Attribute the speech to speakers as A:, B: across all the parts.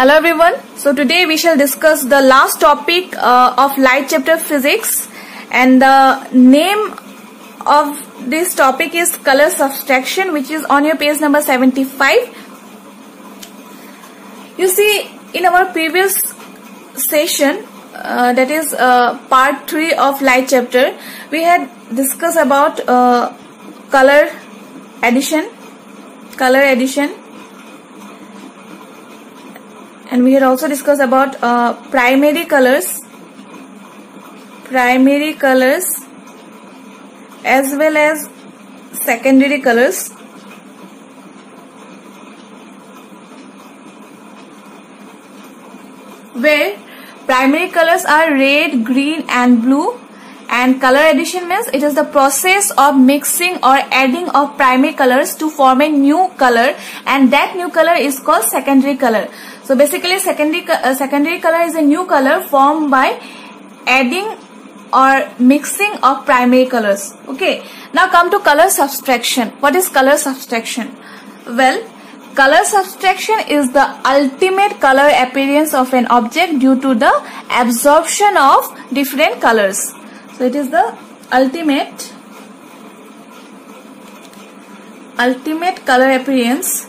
A: Hello everyone. So today we shall discuss the last topic of light chapter physics, and the name of this topic is color subtraction, which is on your page number 75. You see, in our previous session, that is part 3 of light chapter, we had discussed about color addition, and we had also discussed about primary colors as well as secondary colors. Where primary colors are red, green and blue, and color addition means it is the process of mixing or adding of primary colors to form a new color, and that new color is called secondary color. So basically secondary color is a new color formed by adding or mixing of primary colors. Okay, now come to color subtraction. What is color subtraction? Well, color subtraction is the ultimate color appearance of an object due to the absorption of different colors. So it is the ultimate color appearance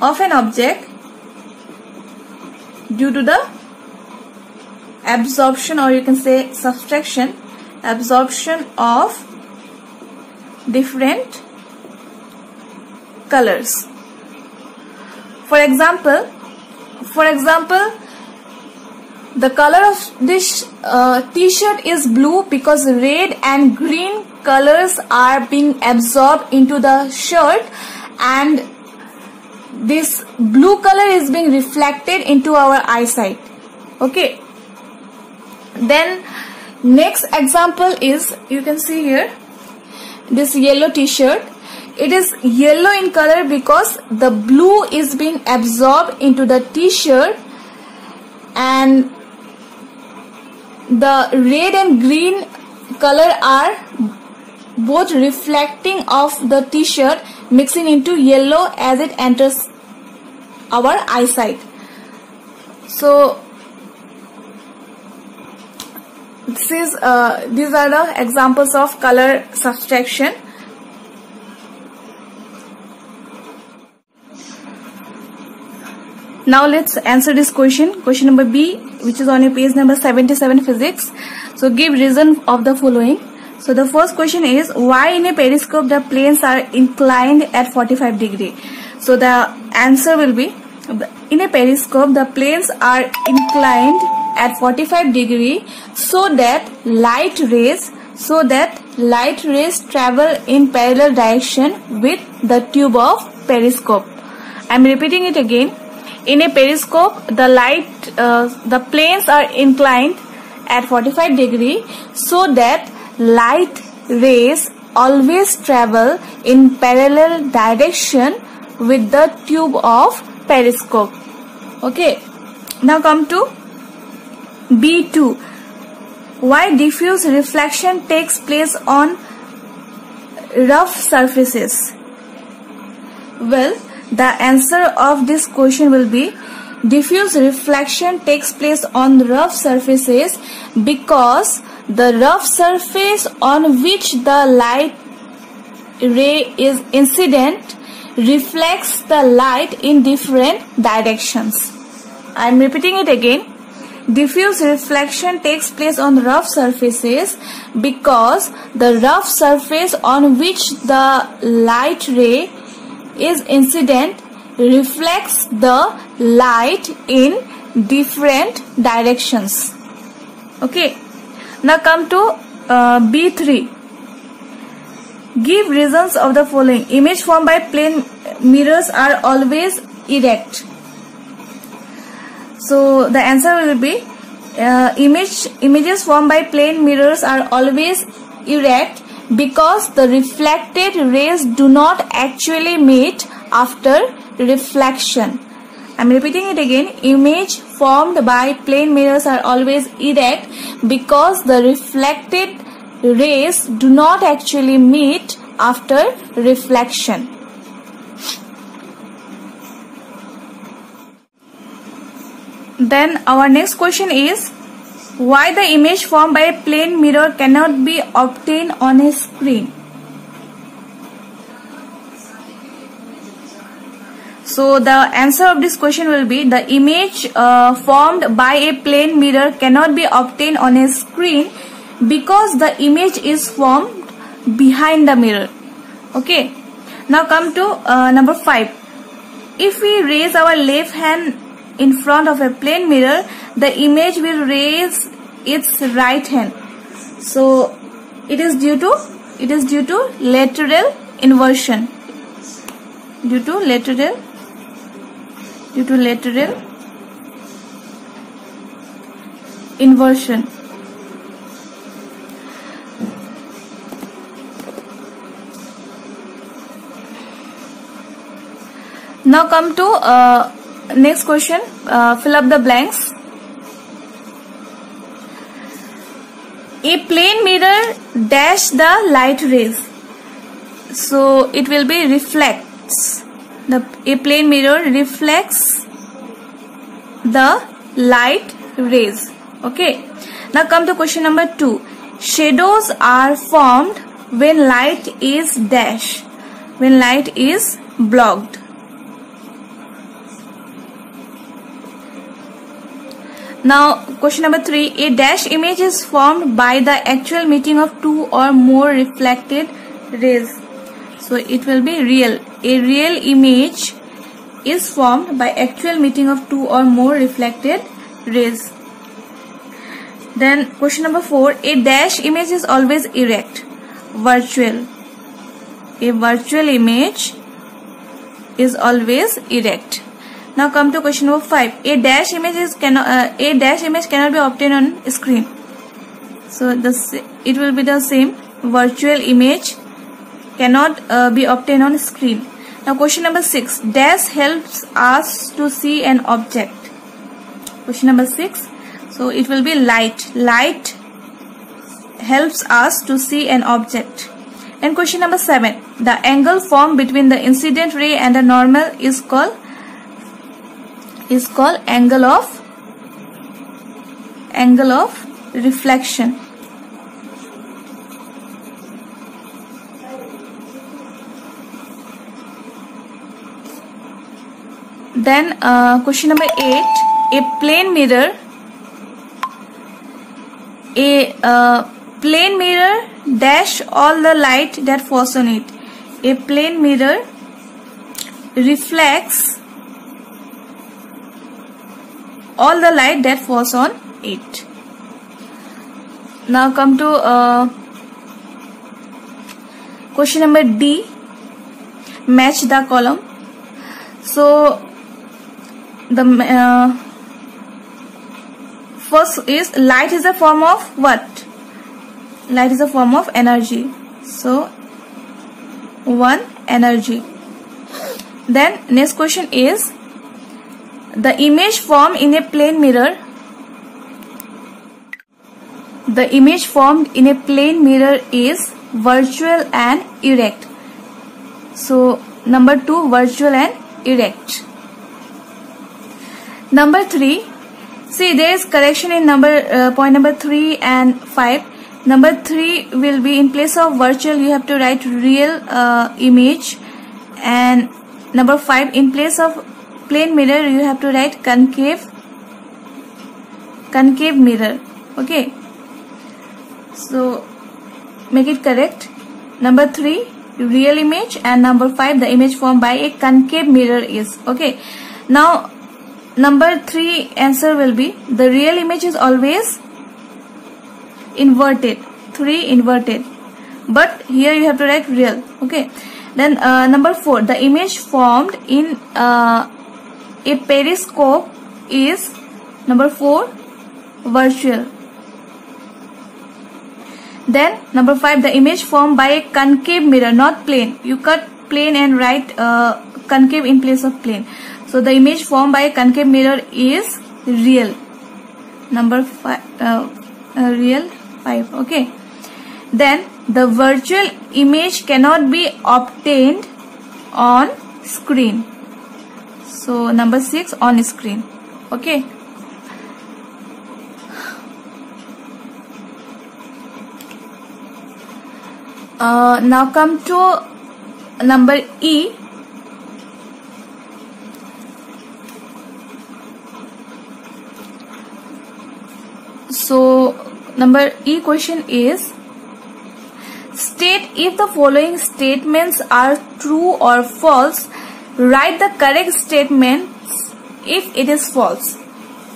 A: of an object due to the absorption, or you can say subtraction, absorption of different colors. For example, the color of this t-shirt is blue because red and green colors are being absorbed into the shirt, and this blue color is being reflected into our eyesight. Okay, then next example is, you can see here, this yellow t-shirt. It is yellow in color because the blue is being absorbed into the t-shirt, and the red and green color are both reflecting off the t-shirt, mixing into yellow as it enters our eyesight. So these are the examples of color subtraction. Now let's answer this question number B, which is on your page number 77, physics. So give reason of the following. So the first question is, why in a periscope the planes are inclined at 45 degree? So the answer will be, in a periscope the planes are inclined at 45 degree so that light rays travel in parallel direction with the tube of periscope. I am repeating it again. In a periscope, the planes are inclined at 45 degree so that light rays always travel in parallel direction with the tube of periscope. Okay, now come to B2. Why diffuse reflection takes place on rough surfaces? Well, the answer of this question will be, diffuse reflection takes place on rough surfaces because the rough surface on which the light ray is incident reflects the light in different directions. I am repeating it again. Diffuse reflection takes place on rough surfaces because the rough surface on which the light ray is incident reflects the light in different directions. Okay, now come to B3. Give reasons of the following. Image formed by plane mirrors are always erect. So the answer will be, images formed by plane mirrors are always erect because the reflected rays do not actually meet after reflection. I am repeating it again. Image formed by plane mirrors are always erect because the reflected rays do not actually meet after reflection. Then our next question is, why the image formed by a plane mirror cannot be obtained on a screen? So the answer of this question will be, the image formed by a plane mirror cannot be obtained on a screen because the image is formed behind the mirror. Okay. Now come to number 5. If we raise our left hand in front of a plane mirror, the image will raise its right hand. So it is due to lateral inversion. Due to lateral inversion. Now come to next question. Fill up the blanks. A plane mirror dash the light rays. So it will be reflects. A plane mirror reflects the light rays. Okay. Now come to question number 2. Shadows are formed when light is dashed, when light is blocked. Now question number 3. A dash image is formed by the actual meeting of two or more reflected rays. So it will be real. A real image is formed by actual meeting of two or more reflected rays. Then question number 4. A dash image is always erect. Virtual. A virtual image is always erect. Now come to question number 5. A dash image cannot be obtained on screen. So it will be the same. Virtual image cannot be obtained on screen. Now question number 6. Dash helps us to see an object. Question number 6. So it will be light. Light helps us to see an object. And question number 7. The angle formed between the incident ray and the normal is called angle of reflection. Then question number 8. A plane mirror dash all the light that falls on it. A plane mirror reflects all the light that falls on it. Now come to question number D. Match the column. So the first is, light is a form of what? Light is a form of energy. So 1, energy. Then next question is, the image formed in a plane mirror. The image formed in a plane mirror is virtual and erect. So number 2, virtual and erect. Number 3. See, there is correction in point number 3 and 5. Number 3 will be, in place of virtual you have to write real image, and number 5, in place of plane mirror you have to write concave mirror. Okay, so make it correct. Number 3, real image, and number 5, the image formed by a concave mirror is. Okay, now number 3 answer will be, the real image is always inverted. 3, inverted, but here you have to write real. Okay, then number 4, the image formed in a periscope is, number 4, virtual. Then number 5, the image formed by a concave mirror, not plane. You cut plane and write concave in place of plane. So the image formed by a concave mirror is real. Number 5, real 5. Okay. Then the virtual image cannot be obtained on screen. So number 6, on screen. Okay. Now come to number E. So number E question is, state if the following statements are true or false. Write the correct statements if it is false.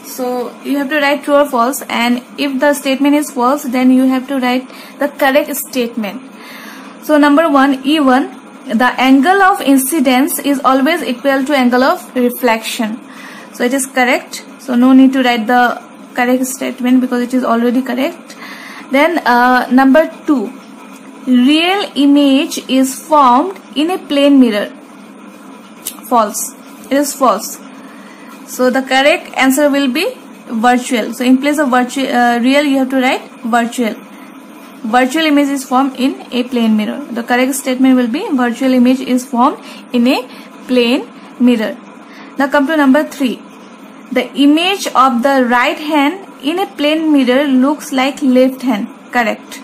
A: So you have to write true or false, and if the statement is false, then you have to write the correct statement. So number 1, E1, the angle of incidence is always equal to angle of reflection. So it is correct. So no need to write the correct statement because it is already correct. Then number 2, real image is formed in a plane mirror. False. It is false. So the correct answer will be virtual. So in place of real, you have to write virtual. Virtual image is formed in a plane mirror. The correct statement will be virtual image is formed in a plane mirror. Now come to number 3. The image of the right hand in a plane mirror looks like left hand. Correct.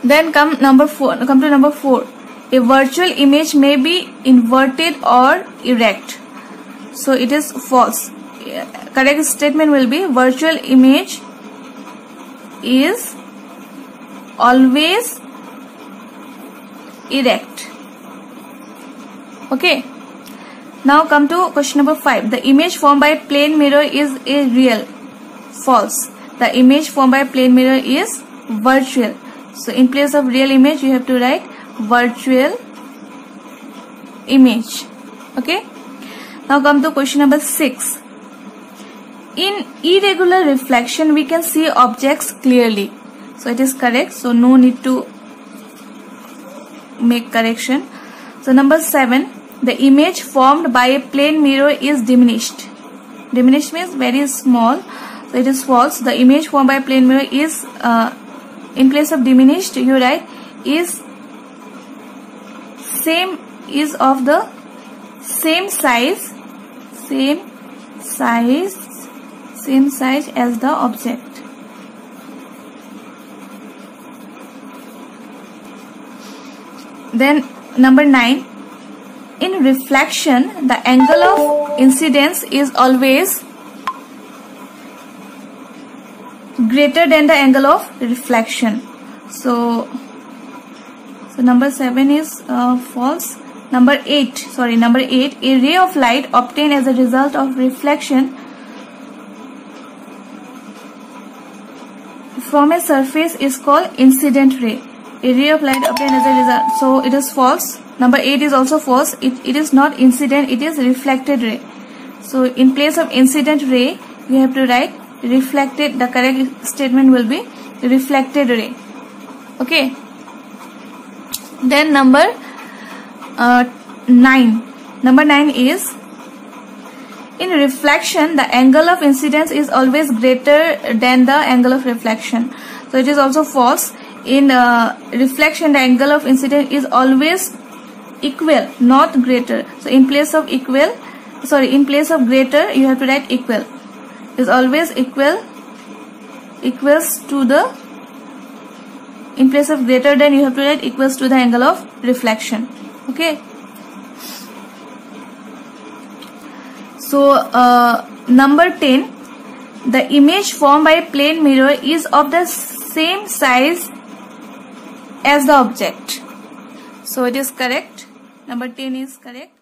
A: Then come to number 4. A virtual image may be inverted or erect. So it is false. Correct statement will be virtual image is always erect. Okay. Now come to question number 5. The image formed by plane mirror is a real. False. The image formed by plane mirror is virtual. So in place of real image, you have to write virtual image. Okay. Now come to question number 6. In irregular reflection, we can see objects clearly. So it is correct. So no need to make correction. So number 7. The image formed by a plane mirror is diminished. Diminished means very small. So it is false. The image formed by a plane mirror is, in place of diminished, you write is of the same size as the object. Then number 9. In reflection, the angle of incidence is always greater than the angle of reflection. So number 7 is false. Number 8, a ray of light obtained as a result of reflection from a surface is called incident ray. A ray of light obtained as a result. So it is false. Number 8 is also false. It is not incident, it is reflected ray. So in place of incident ray, you have to write reflected. The correct statement will be reflected ray. Okay. Then number 9. Number 9 is, in reflection, the angle of incidence is always greater than the angle of reflection. So it is also false. In reflection, the angle of incidence is always equal, not greater. So in place of greater, you have to write equal. Is always equals to the, in place of greater than, you have to write equals to the angle of reflection. Okay. So number 10, the image formed by a plane mirror is of the same size as the object. So it is correct. Number 10 is correct.